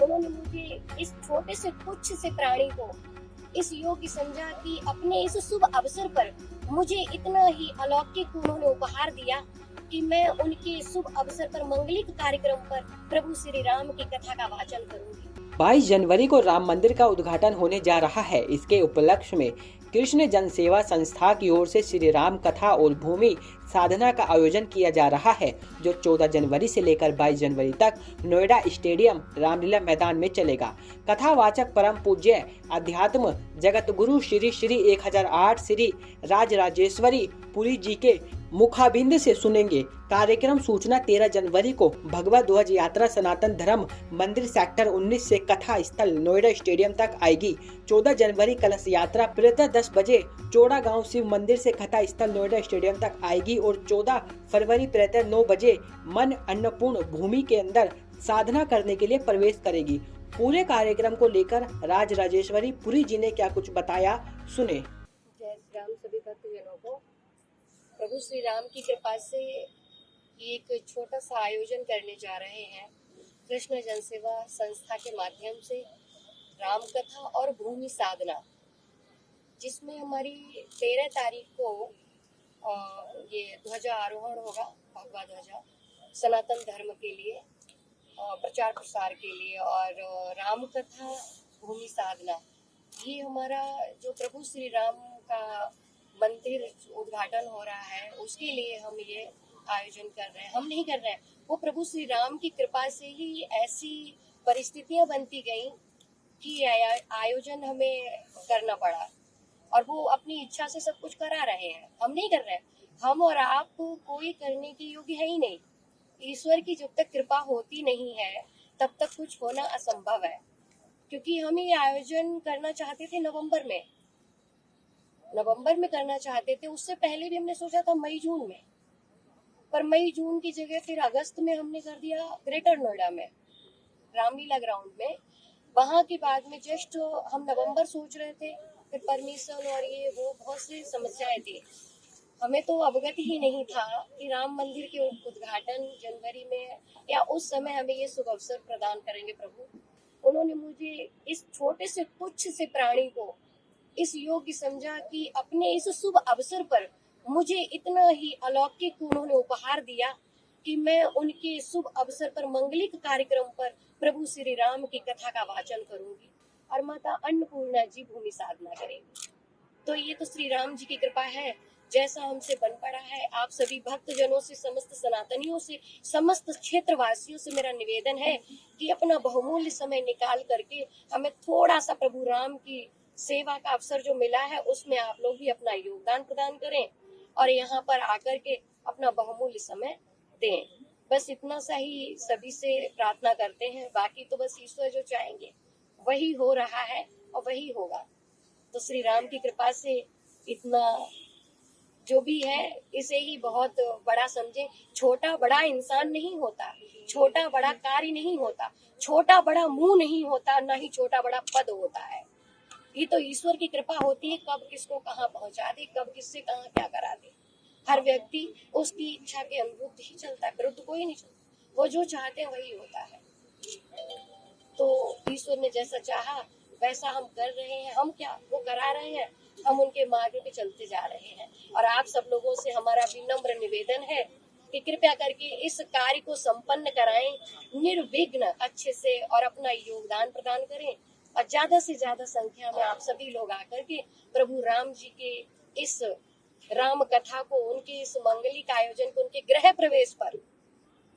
उन्होंने मुझे इस छोटे से तुच्छ से प्राणी को इस योग्य समझा कि अपने इस शुभ अवसर पर मुझे इतना ही अलौकिक उन्होंने उपहार दिया कि मैं उनके शुभ अवसर पर मंगलिक कार्यक्रम पर प्रभु श्री राम की कथा का वाचन करूंगी। 22 जनवरी को राम मंदिर का उद्घाटन होने जा रहा है। इसके उपलक्ष्य में कृष्ण जन सेवा संस्था की ओर से श्री राम कथा और भूमि साधना का आयोजन किया जा रहा है, जो 14 जनवरी से लेकर 22 जनवरी तक नोएडा स्टेडियम रामलीला मैदान में चलेगा। कथावाचक परम पूज्य अध्यात्म जगत गुरु श्री श्री 1008 श्री राजराजेश्वरी पुरी जी के मुखाबिंद से सुनेंगे। कार्यक्रम सूचना 13 जनवरी को भगवा ध्वज यात्रा सनातन धर्म मंदिर सेक्टर 19 से कथा स्थल नोएडा स्टेडियम तक आएगी। 14 जनवरी कलश यात्रा प्रातः 10 बजे चौड़ा गांव शिव मंदिर से कथा स्थल नोएडा स्टेडियम तक आएगी और 14 फरवरी प्रातः 9 बजे मन अन्नपूर्ण भूमि के अंदर साधना करने के लिए प्रवेश करेगी। पूरे कार्यक्रम को लेकर राजराजेश्वरी पुरी जी ने क्या कुछ बताया, सुने। जय श्री राम। सभी भक्तजनों को प्रभु श्री राम की कृपा से एक छोटा सा आयोजन करने जा रहे हैं कृष्ण जन सेवा संस्था के माध्यम से, राम कथा और भूमि साधना, जिसमें हमारी 13 तारीख को ये ध्वजारोहण होगा, भगवा ध्वजा सनातन धर्म के लिए प्रचार प्रसार के लिए, और राम कथा भूमि साधना, ये हमारा जो प्रभु श्री राम का मंदिर उद्घाटन हो रहा है उसके लिए हम ये आयोजन कर रहे हैं। हम नहीं कर रहे हैं, वो प्रभु श्री राम की कृपा से ही ऐसी परिस्थितियां बनती गई कि आयोजन हमें करना पड़ा, और वो अपनी इच्छा से सब कुछ करा रहे हैं। हम नहीं कर रहे हैं, हम और आप कोई करने के योग्य है ही नहीं। ईश्वर की जब तक कृपा होती नहीं है तब तक कुछ होना असंभव है। क्योंकि हम ये आयोजन करना चाहते थे नवंबर में करना चाहते थे। उससे पहले भी हमने सोचा था मई जून में, पर मई जून की जगह फिर अगस्त में हमने कर दिया ग्रेटर नोएडा में रामलीला ग्राउंड में। वहां के बाद में जस्ट हम नवंबर सोच रहे थे, फिर परमिशन और ये वो बहुत सी समस्याएं थी। हमें तो अवगत ही नहीं था कि राम मंदिर के उद्घाटन जनवरी में या उस समय हमें ये शुभ अवसर प्रदान करेंगे प्रभु। उन्होंने मुझे इस छोटे से तुच्छ से प्राणी को इस योग्य समझा कि अपने इस शुभ अवसर पर मुझे इतना ही अलौकिक उन्होंने उपहार दिया कि मैं उनके शुभ अवसर पर मंगलिक कार्यक्रम पर प्रभु श्री राम की कथा का वाचन करूंगी और माता अन्नपूर्णा जी भूमि साधना करेंगी। तो ये तो श्री राम जी की कृपा है, जैसा हमसे बन पड़ा है। आप सभी भक्तजनों से, समस्त सनातनियों से, समस्त क्षेत्रवासियों से मेरा निवेदन है कि अपना बहुमूल्य समय निकाल करके हमें थोड़ा सा प्रभु राम की सेवा का अवसर जो मिला है उसमें आप लोग भी अपना योगदान प्रदान करें और यहाँ पर आकर के अपना बहुमूल्य समय दें। बस इतना सा ही सभी से प्रार्थना करते हैं। बाकी तो बस ईश्वर जो चाहेंगे वही हो रहा है और वही होगा। तो श्री राम की कृपा से इतना जो भी है इसे ही बहुत बड़ा समझे। छोटा बड़ा इंसान नहीं होता, छोटा बड़ा कार्य नहीं होता, छोटा बड़ा मुंह नहीं होता, ना ही छोटा बड़ा पद होता है। ये तो ईश्वर की कृपा होती है, कब किसको कहाँ पहुंचा दे, कब किससे कहाँ क्या करा दे। हर व्यक्ति उसकी इच्छा के अनुरूप ही चलता है, विरुद्ध कोई नहीं चलता। वो जो चाहते हैं वही होता है। तो ईश्वर ने जैसा चाहा वैसा हम कर रहे हैं। हम क्या, वो करा रहे हैं, हम उनके मार्ग पे चलते जा रहे हैं। और आप सब लोगों से हमारा विनम्र निवेदन है कि कृपया करके इस कार्य को संपन्न कराएं निर्विघ्न अच्छे से और अपना योगदान प्रदान करें। और ज्यादा से ज्यादा संख्या में आप सभी लोग आकर के प्रभु राम जी के इस राम कथा को, उनके इस मंगलिक आयोजन को, उनके गृह प्रवेश पर,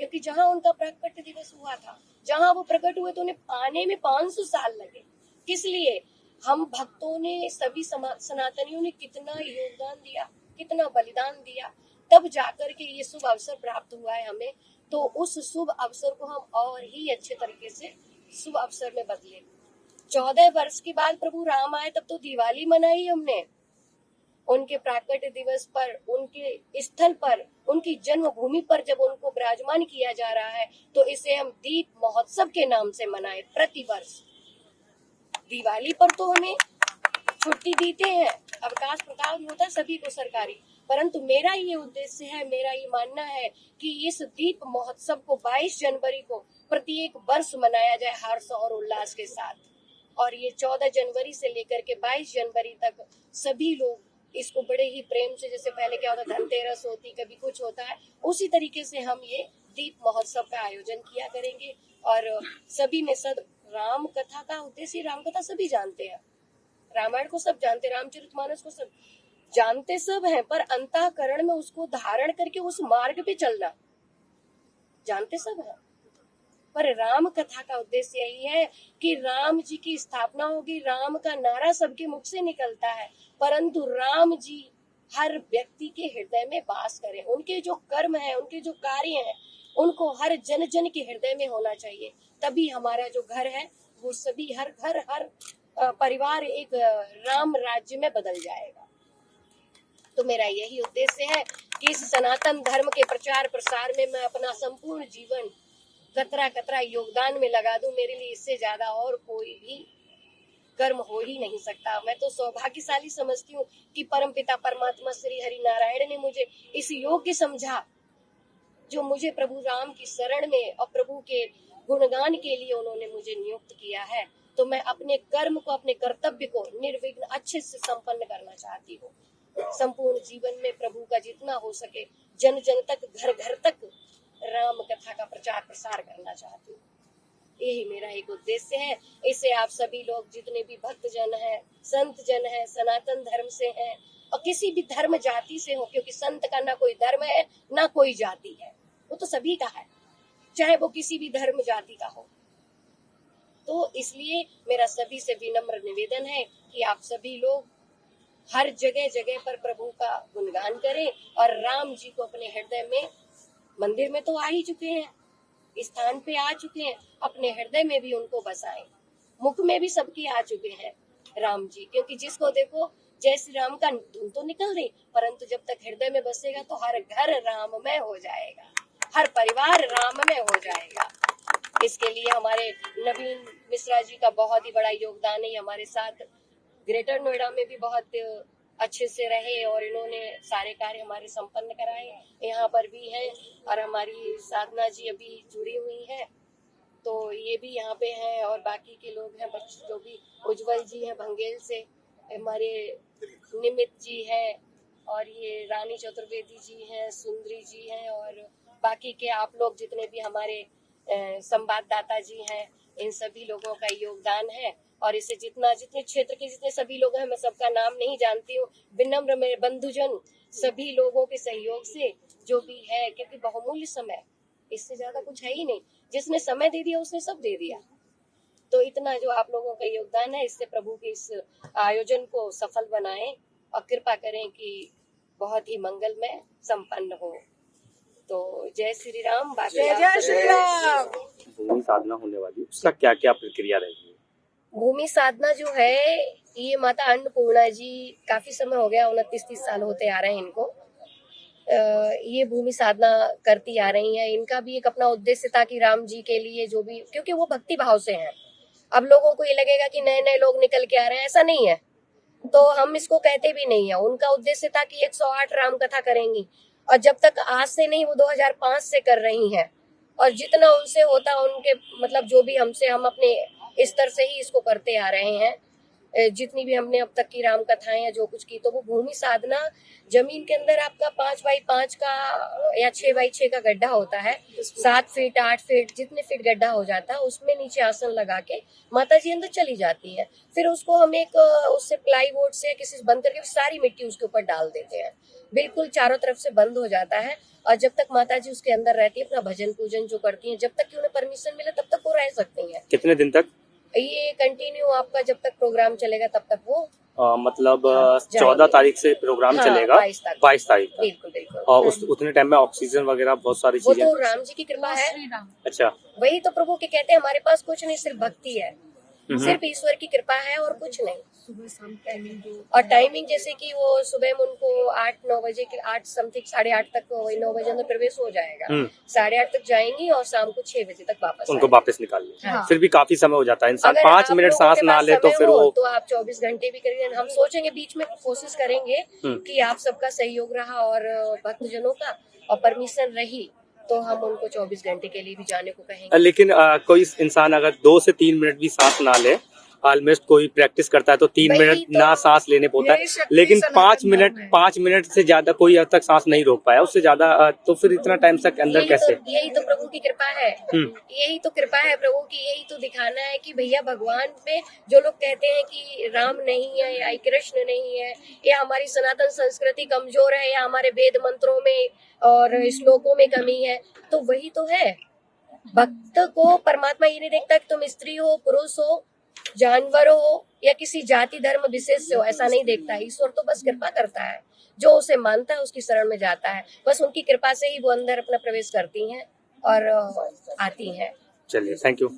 क्योंकि जहाँ उनका प्रकट दिवस हुआ था, जहाँ वो प्रकट हुए तो उन्हें आने में 500 साल लगे। किस लिए? हम भक्तों ने, सभी सनातनियों ने कितना योगदान दिया, कितना बलिदान दिया, तब जाकर के ये शुभ अवसर प्राप्त हुआ है हमें। तो उस शुभ अवसर को हम और ही अच्छे तरीके से शुभ अवसर में बदले। 14 वर्ष के बाद प्रभु राम आए तब तो दिवाली मनाई हमने। उनके प्राकट दिवस पर, उनके स्थल पर, उनकी जन्मभूमि पर जब उनको विराजमान किया जा रहा है तो इसे हम दीप महोत्सव के नाम से मनाए प्रति वर्ष। दिवाली पर तो हमें छुट्टी देते हैं, अवकाश प्रकाश होता है सभी को सरकारी, परंतु मेरा ये उद्देश्य है, मेरा ये मानना है कि इस दीप महोत्सव को 22 जनवरी को प्रत्येक वर्ष मनाया जाए हर्ष और उल्लास के साथ। और ये 14 जनवरी से लेकर के 22 जनवरी तक सभी लोग इसको बड़े ही प्रेम से, जैसे पहले क्या होता धनतेरस होती, कभी कुछ होता है, उसी तरीके से हम ये दीप महोत्सव का आयोजन किया करेंगे। और सभी में सब राम कथा का उद्देश्य, राम कथा सभी जानते हैं, रामायण को सब जानते हैं, रामचरितमानस को सब जानते सब हैं, पर अंतःकरण में उसको धारण करके उस मार्ग पे चलना जानते सब हैं। पर राम कथा का उद्देश्य यही है कि राम जी की स्थापना होगी, राम का नारा सबके मुख से निकलता है, परंतु राम जी हर व्यक्ति के हृदय में वास करें, उनके जो कर्म है, उनके जो कार्य हैं, उनको हर जन जन के हृदय में होना चाहिए। तभी हमारा जो घर है वो सभी हर घर हर परिवार एक राम राज्य में बदल जाएगा। तो मेरा यही उद्देश्य है कि इस सनातन धर्म के प्रचार प्रसार में मैं अपना संपूर्ण जीवन कतरा कतरा योगदान में लगा दूं। मेरे लिए इससे ज्यादा और कोई भी कर्म हो ही नहीं सकता। मैं तो सौभाग्यशाली समझती हूँ कि परमपिता परमात्मा श्री हरि नारायण ने मुझे इस योग्य समझा, जो मुझे प्रभु राम की शरण में और प्रभु के गुणगान के लिए उन्होंने मुझे नियुक्त किया है। तो मैं अपने कर्म को, अपने कर्तव्य को निर्विघ्न अच्छे से संपन्न करना चाहती हूँ। संपूर्ण जीवन में प्रभु का जितना हो सके जन जन तक, घर घर तक राम कथा का प्रचार प्रसार करना चाहती हूँ। यही मेरा एक उद्देश्य है। इसे आप सभी लोग जितने भी भक्त जन हैं, संत जन हैं, सनातन धर्म से हैं और किसी भी धर्म जाति से हो, क्योंकि संत का ना कोई धर्म है ना कोई जाति है, वो तो सभी का है, चाहे वो किसी भी धर्म जाति का हो। तो इसलिए मेरा सभी से विनम्र निवेदन है कि आप सभी लोग हर जगह जगह पर प्रभु का गुणगान करें और राम जी को अपने हृदय में, मंदिर में तो आ ही चुके हैं, स्थान पे आ चुके हैं, अपने हृदय में भी उनको बसाएं। मुख में भी सबकी आ चुके हैं राम जी, क्योंकि जिसको देखो जय श्री राम का धुन तो निकल रही, परंतु जब तक हृदय में बसेगा तो हर घर राममय हो जाएगा, हर परिवार राममय हो जाएगा। इसके लिए हमारे नवीन मिश्रा जी का बहुत ही बड़ा योगदान है। हमारे साथ ग्रेटर नोएडा में भी बहुत अच्छे से रहे और इन्होंने सारे कार्य हमारे संपन्न कराए, यहाँ पर भी हैं। और हमारी साधना जी अभी जुड़ी हुई है, तो ये भी यहाँ पे हैं। और बाकी के लोग हैं बच्चे जो भी, उज्जवल जी हैं भंगेल से, हमारे निमित जी हैं, और ये रानी चतुर्वेदी जी हैं, सुंदरी जी हैं, और बाकी के आप लोग जितने भी हमारे संवाददाता जी हैं, इन सभी लोगों का योगदान है। और इसे जितने क्षेत्र के जितने सभी लोग हैं, मैं सबका नाम नहीं जानती हूँ, विनम्र मेरे बंधुजन सभी लोगों के सहयोग से जो भी है, क्योंकि बहुमूल्य समय, इससे ज्यादा कुछ है ही नहीं, जिसने समय दे दिया उसने सब दे दिया। तो इतना जो आप लोगों का योगदान है, इससे प्रभु के इस आयोजन को सफल बनाएं और कृपा करें कि बहुत ही मंगलमय संपन्न हो। तो जय श्री राम। जय श्री राम। भूमि साधना होने वाली, उसका क्या क्या प्रक्रिया रहेगी? भूमि साधना जो है, ये माता अन्नपूर्णा जी, काफी समय हो गया, 29-30 साल होते आ रहे हैं इनको, ये भूमि साधना करती आ रही हैं। इनका भी एक अपना उद्देश्य था कि राम जी के लिए जो भी, क्योंकि वो भक्ति भाव से हैं। अब लोगों को ये लगेगा कि नए नए लोग निकल के आ रहे हैं, ऐसा नहीं है, तो हम इसको कहते भी नहीं है। उनका उद्देश्य था कि 108 राम कथा करेंगी, और जब तक आज से नहीं, वो 2005 से कर रही हैं। और जितना उनसे होता, उनके मतलब जो भी हमसे, हम अपने स्तर से ही इसको करते आ रहे हैं। जितनी भी हमने अब तक की राम कथाएं या जो कुछ की, तो वो भूमि साधना, जमीन के अंदर आपका 5x5 का या 6x6 का गड्ढा होता है, 7 फीट 8 फीट जितने फीट गड्ढा हो जाता है, उसमें नीचे आसन लगा के माता जी अंदर चली जाती है। फिर उसको हम एक उससे प्लाई बोर्ड से किसी से बंद करके सारी मिट्टी उसके ऊपर डाल देते हैं, बिल्कुल चारों तरफ से बंद हो जाता है। और जब तक माता जी उसके अंदर रहती है, अपना भजन पूजन जो करती हैं, जब तक कि उन्हें परमिशन मिले तब तक वो रह सकती हैं। कितने दिन तक ये कंटिन्यू आपका जब तक प्रोग्राम चलेगा तब तक वो मतलब 14 तारीख से प्रोग्राम चलेगा, 22 तारीख तक। बिल्कुल बिल्कुल। और उतने टाइम में ऑक्सीजन वगैरह बहुत सारी वो चीजें, तो राम जी की कृपा है। अच्छा, वही तो प्रभु के कहते हैं, हमारे पास कुछ नहीं, सिर्फ भक्ति है। सिर्फ ईश्वर की कृपा है और कुछ नहीं। सुबह शाम टाइमिंग जो और टाइमिंग जैसे कि वो सुबह में उनको 8-9 बजे के 8 समथिंग 8:30 तक वही 9 बजे अंदर प्रवेश हो जाएगा। 8:30 तक जाएंगी और शाम को 6 बजे तक वापस उनको आएंगी। वापस निकाल लें। हाँ। फिर भी काफी समय हो जाता है, इंसान अगर 5 आप मिनट लोगों सांस के ना पास ले तो समय फिर हो, वो तो आप 24 घंटे भी करिए। हम सोचेंगे बीच में कोशिश करेंगे कि आप सबका सहयोग रहा और भक्तजनों का और परमिशन रही तो हम उनको 24 घंटे के लिए भी जाने को कहेंगे। लेकिन कोई इंसान अगर 2 से 3 मिनट भी सांस ना ले, ऑलमोस्ट कोई प्रैक्टिस करता है तो 3 वही मिनट तो- ना सांस लेने पाता है, यही शक्ति लेकिन सनातन 5 मिनट से ज्यादा कोई अब तक सांस नहीं रोक पाया, उससे ज्यादा तो फिर इतना टाइम तक अंदर कैसे? यही तो प्रभु की कृपा है। यही तो कृपा है प्रभु की। यही तो दिखाना है कि भैया भगवान में जो लोग कहते हैं कि राम नहीं है या कृष्ण नहीं है या हमारी सनातन संस्कृति कमजोर है या हमारे वेद मंत्रों में और श्लोकों में कमी है, तो वही तो है। भक्त को परमात्मा ये नहीं देखता कि तुम स्त्री हो, पुरुष हो, जानवर हो या किसी जाति धर्म विशेष से हो, ऐसा नहीं देखता है। ईश्वर तो बस कृपा करता है, जो उसे मानता है उसकी शरण में जाता है। बस उनकी कृपा से ही वो अंदर अपना प्रवेश करती हैं और आती हैं। चलिए, थैंक यू।